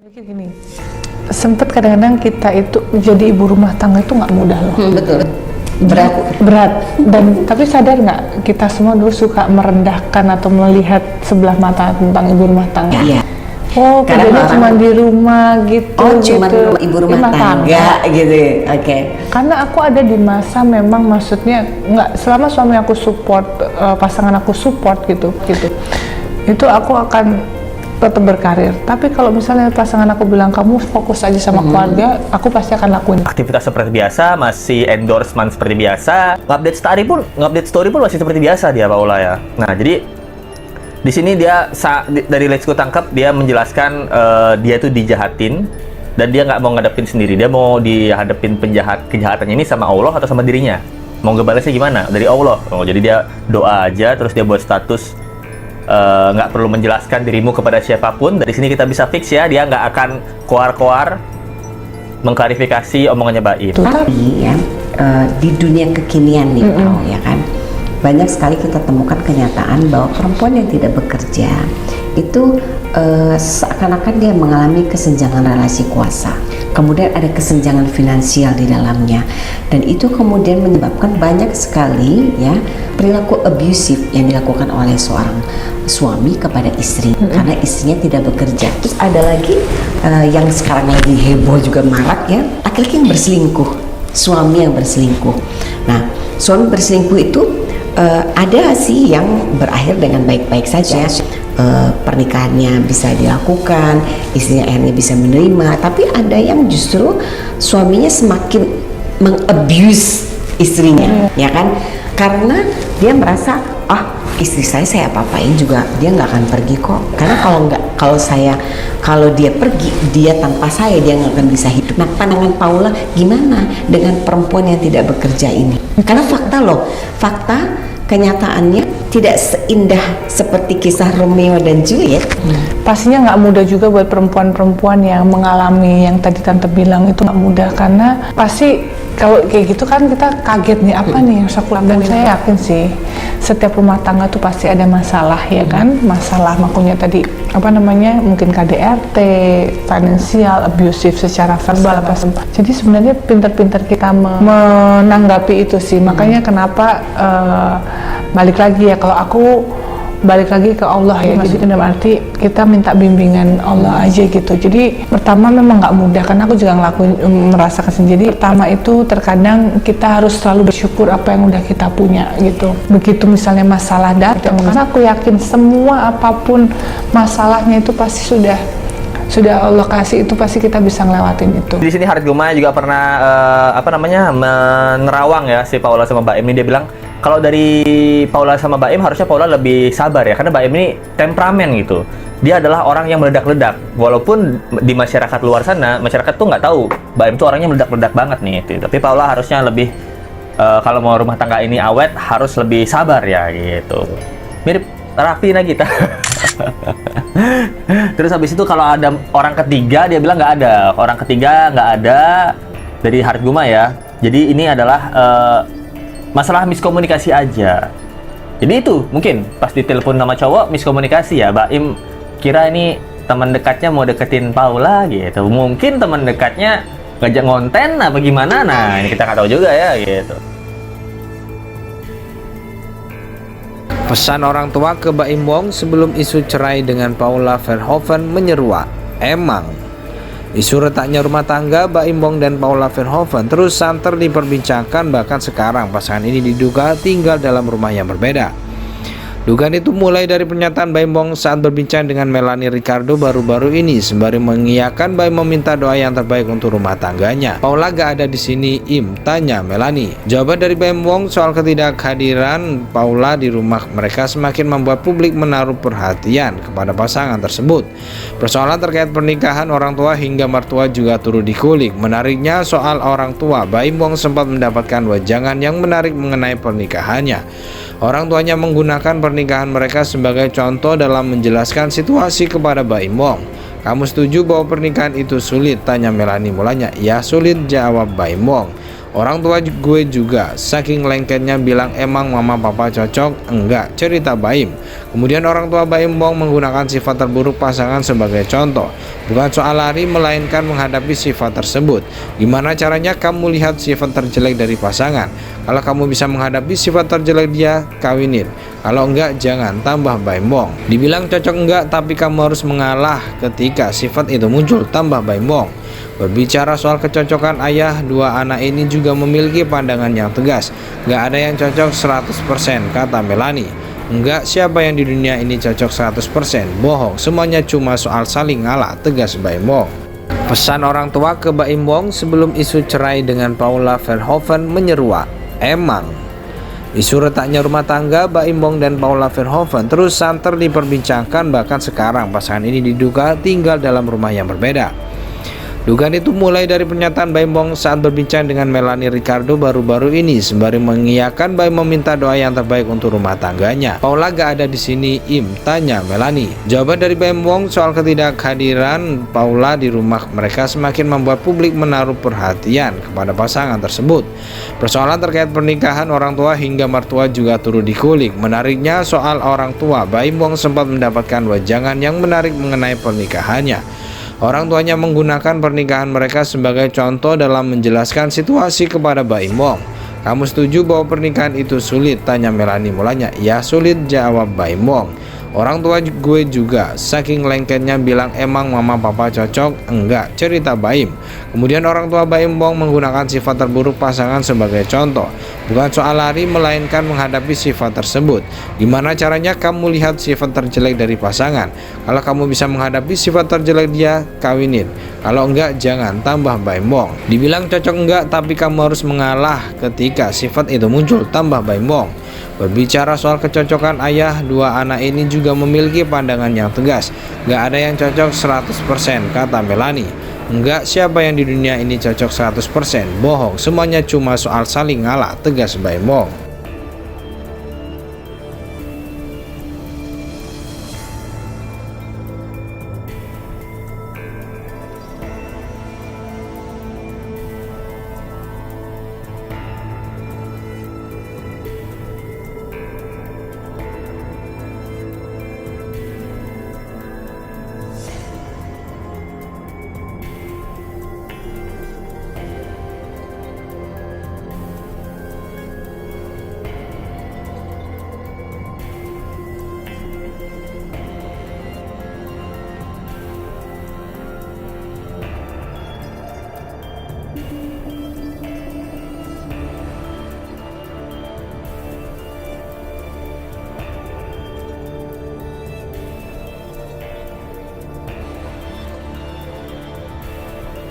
Gini, sempet kadang-kadang kita itu jadi ibu rumah tangga itu nggak mudah loh. Betul. Berat. Dan tapi sadar nggak, kita semua dulu suka merendahkan atau melihat sebelah mata tentang ibu rumah tangga. Iya. Oh, kerjanya cuma di rumah gitu. Oh, cuma ibu rumah tangga gitu. Oke. Karena aku ada di masa memang maksudnya nggak, selama suami aku support, pasangan aku support gitu. Itu aku akan tetap berkarir. Tapi kalau misalnya pasangan aku bilang kamu fokus aja sama keluarga, aku pasti akan lakuin. Aktivitas seperti biasa, masih endorsement seperti biasa, ngupdate story pun masih seperti biasa dia, Paula ya. Nah, jadi di sini dia dari Let's Go tangkap, dia menjelaskan dia itu dijahatin dan dia nggak mau ngadepin sendiri. Dia mau dihadapin kejahatannya ini sama Allah atau sama dirinya. Mau ngebalesnya gimana? Dari Allah. Oh, jadi dia doa aja, terus dia buat status nggak perlu menjelaskan dirimu kepada siapapun. Dari sini kita bisa fix ya, dia nggak akan koar-koar mengklarifikasi omongannya Baim. Tapi ya di dunia kekinian nih, ya kan, banyak sekali kita temukan kenyataan bahwa perempuan yang tidak bekerja itu seakan-akan dia mengalami kesenjangan relasi kuasa. Kemudian ada kesenjangan finansial di dalamnya, dan itu kemudian menyebabkan banyak sekali ya perilaku abusif yang dilakukan oleh seorang suami kepada istri karena istrinya tidak bekerja. Terus ada lagi yang sekarang lagi heboh juga marak ya, laki-laki yang berselingkuh, suami yang berselingkuh. Nah, suami berselingkuh itu ada sih yang berakhir dengan baik-baik saja. Pernikahannya bisa dilakukan, istrinya akhirnya bisa menerima, tapi ada yang justru suaminya semakin mengabuse istrinya, ya kan, karena dia merasa istri saya apa-apain juga dia nggak akan pergi kok, karena kalau dia pergi, dia tanpa saya dia nggak akan bisa hidup. Nah, pandangan Paula gimana dengan perempuan yang tidak bekerja ini? Karena fakta kenyataannya tidak seindah seperti kisah Romeo dan Juliet. Pastinya nggak mudah juga buat perempuan-perempuan yang mengalami yang tadi tante bilang, itu nggak mudah, karena pasti kalau kayak gitu kan kita kaget nih, apa nih yang aku lakukan. Saya yakin sih setiap rumah tangga tuh pasti ada masalah, ya kan, masalah makanya tadi mungkin KDRT, finansial, abusive secara verbal apa sempat. Jadi sebenarnya pintar-pintar kita menanggapi itu sih. Makanya kenapa balik lagi ya, kalau aku balik lagi ke Allah ya, jadi dalam arti kita minta bimbingan Allah aja gitu. Jadi pertama memang nggak mudah, karena aku juga merasakan sendiri. Pertama itu terkadang kita harus selalu bersyukur apa yang udah kita punya gitu. Begitu misalnya masalah datang, karena aku yakin semua apapun masalahnya itu pasti sudah Allah kasih, itu pasti kita bisa ngelewatin itu. Di sini Harith Guma juga pernah menerawang ya si Paula sama Baim ini. Dia bilang kalau dari Paula sama Baim harusnya Paula lebih sabar ya, karena Baim ini temperamen gitu. Dia adalah orang yang meledak-ledak. Walaupun di masyarakat luar sana, masyarakat tuh nggak tahu Baim tuh orangnya meledak-ledak banget nih gitu. Tapi Paula harusnya lebih kalau mau rumah tangga ini awet harus lebih sabar ya gitu. Mirip Raffi Nagita. Terus habis itu kalau ada orang ketiga, dia bilang nggak ada. Orang ketiga nggak ada dari Harith Guma ya. Jadi ini adalah masalah miskomunikasi aja. Jadi itu mungkin pas ditelepon sama cowok miskomunikasi ya. Baim kira ini teman dekatnya mau deketin Paula gitu. Mungkin teman dekatnya ngajak ngonten apa gimana. Nah, ini kita nggak tahu juga ya gitu. Pesan orang tua ke Baim Wong sebelum isu cerai dengan Paula Verhoeven menyeruak. Emang isu retaknya rumah tangga Baim Wong dan Paula Verhoeven terus santer diperbincangkan, bahkan sekarang pasangan ini diduga tinggal dalam rumah yang berbeda. Dugaan itu mulai dari pernyataan Baim Wong saat berbincang dengan Melanie Ricardo baru-baru ini, sembari mengiyakan Baim meminta doa yang terbaik untuk rumah tangganya. Paula gak ada di sini, Im, tanya Melanie. Jawaban dari Baim Wong soal ketidakhadiran Paula di rumah mereka semakin membuat publik menaruh perhatian kepada pasangan tersebut. Persoalan terkait pernikahan orang tua hingga mertua juga turut dikulik. Menariknya soal orang tua, Baim Wong sempat mendapatkan wejangan yang menarik mengenai pernikahannya. Orang tuanya menggunakan pernikahan mereka sebagai contoh dalam menjelaskan situasi kepada Baim Wong. Kamu setuju bahwa pernikahan itu sulit? Tanya Melanie mulanya. Ya sulit, jawab Baim Wong. Orang tua gue juga, saking lengketnya bilang emang mama papa cocok, enggak, cerita Baim. Kemudian orang tua Baim Wong menggunakan sifat terburuk pasangan sebagai contoh. Bukan soal lari, melainkan menghadapi sifat tersebut. Gimana caranya kamu lihat sifat terjelek dari pasangan? Kalau kamu bisa menghadapi sifat terjelek dia, kawinin. Kalau enggak, jangan, tambah Baim Wong. Dibilang cocok enggak, tapi kamu harus mengalah ketika sifat itu muncul, tambah Baim Wong. Berbicara soal kecocokan ayah, dua anak ini juga memiliki pandangan yang tegas. Gak ada yang cocok 100%, kata Melanie. Enggak, siapa yang di dunia ini cocok 100%? Bohong, semuanya cuma soal saling ngalah, tegas Baim Wong. Pesan orang tua ke Baim Wong sebelum isu cerai dengan Paula Verhoeven menyeruak, emang. Isu retaknya rumah tangga Baim Wong dan Paula Verhoeven terus santer diperbincangkan, bahkan sekarang pasangan ini diduga tinggal dalam rumah yang berbeda. Dugaan itu mulai dari pernyataan Baim Wong saat berbincang dengan Melanie Ricardo baru-baru ini, sembari mengiyakan Baim meminta doa yang terbaik untuk rumah tangganya. Paula gak ada di sini, Im, tanya Melanie. Jawaban dari Baim Wong soal ketidakhadiran Paula di rumah mereka semakin membuat publik menaruh perhatian kepada pasangan tersebut. Persoalan terkait pernikahan orang tua hingga mertua juga turut dikulik. Menariknya, soal orang tua, Baim Wong sempat mendapatkan wejangan yang menarik mengenai pernikahannya. Orang tuanya menggunakan pernikahan mereka sebagai contoh dalam menjelaskan situasi kepada Baim Wong. Kamu setuju bahwa pernikahan itu sulit? Tanya Melanie mulanya. Ya sulit, jawab Baim Wong. Orang tua gue juga, saking lengketnya bilang emang mama papa cocok, enggak, cerita Baim. Kemudian orang tua Baim Wong menggunakan sifat terburuk pasangan sebagai contoh. Bukan soal lari, melainkan menghadapi sifat tersebut. Gimana caranya kamu lihat sifat terjelek dari pasangan? Kalau kamu bisa menghadapi sifat terjelek dia, kawinin. Kalau enggak, jangan, tambah Baim Wong. Dibilang cocok enggak, tapi kamu harus mengalah ketika sifat itu muncul, tambah Baim Wong. Berbicara soal kecocokan ayah, dua anak ini juga memiliki pandangan yang tegas. Gak ada yang cocok 100%, kata Melanie. Enggak, siapa yang di dunia ini cocok 100%? Bohong, semuanya cuma soal saling ngalah, tegas Baim Wong.